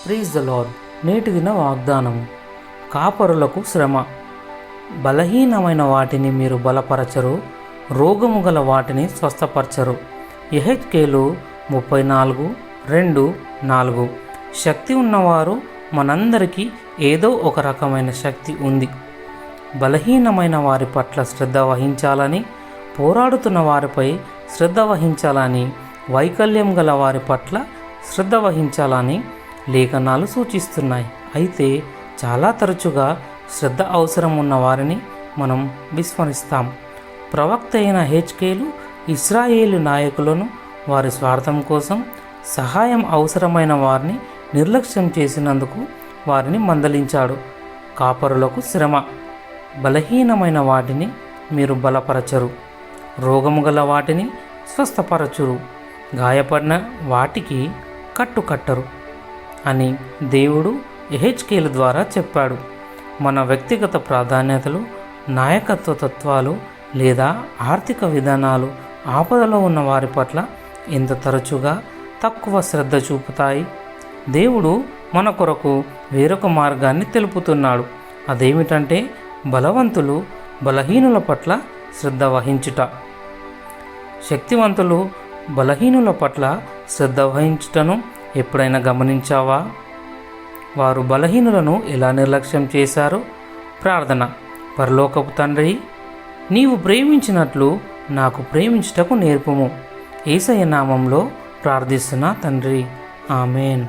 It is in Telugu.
Praise the lord. నేటి దిన వాగ్దానము. కాపరులకు శ్రమ. బలహీనమైన వాటిని మీరు బలపరచరు, రోగము గల వాటిని స్వస్థపరచరు. యెహెజ్కేలు 34:2-4. శక్తి ఉన్నవారు మనందరికీ ఏదో ఒక రకమైన శక్తి ఉంది. బలహీనమైన వారి పట్ల శ్రద్ధ వహించాలని, పోరాడుతున్న వారిపై శ్రద్ధ వహించాలని, వైకల్యం గల వారి పట్ల శ్రద్ధ వహించాలని లేఖనాలు సూచిస్తున్నాయి. అయితే చాలా తరచుగా శ్రద్ధ అవసరం ఉన్న వారిని మనం విస్మరిస్తాం. ప్రవక్త అయిన యెహెజ్కేలు ఇశ్రాయేలు నాయకులను వారి స్వార్థం కోసం సహాయం అవసరమైన వారిని నిర్లక్ష్యం చేసినందుకు వారిని మందలించాడు. కాపరులకు శ్రమ. బలహీనమైన వాటిని మీరు బలపరచరు, రోగము గల వాటిని స్వస్థపరచురు, గాయపడిన వాటికి కట్టుకట్టరు అని దేవుడు యెహెజ్కేలు ద్వారా చెప్పాడు. మన వ్యక్తిగత ప్రాధాన్యతలు, నాయకత్వ తత్వాలు లేదా ఆర్థిక విధానాలు ఆపదలో ఉన్న వారి పట్ల ఎంత తరచుగా తక్కువ శ్రద్ధ చూపుతాయి. దేవుడు మన కొరకు వేరొక మార్గాన్ని తెలుపుతున్నాడు. అదేమిటంటే బలవంతులు బలహీనుల పట్ల శ్రద్ధ వహించుట. శక్తివంతులు బలహీనుల పట్ల శ్రద్ధ వహించుటను ఎప్పుడైనా గమనించావా? వారు బలహీనులను ఎలా నిర్లక్ష్యం చేశారో. ప్రార్థన. పరలోకపు తండ్రి, నీవు ప్రేమించినట్లు నాకు ప్రేమించుటకు నేర్పుము. యేసయ్య నామంలో ప్రార్థిస్తున్నా తండ్రి. ఆమేన్.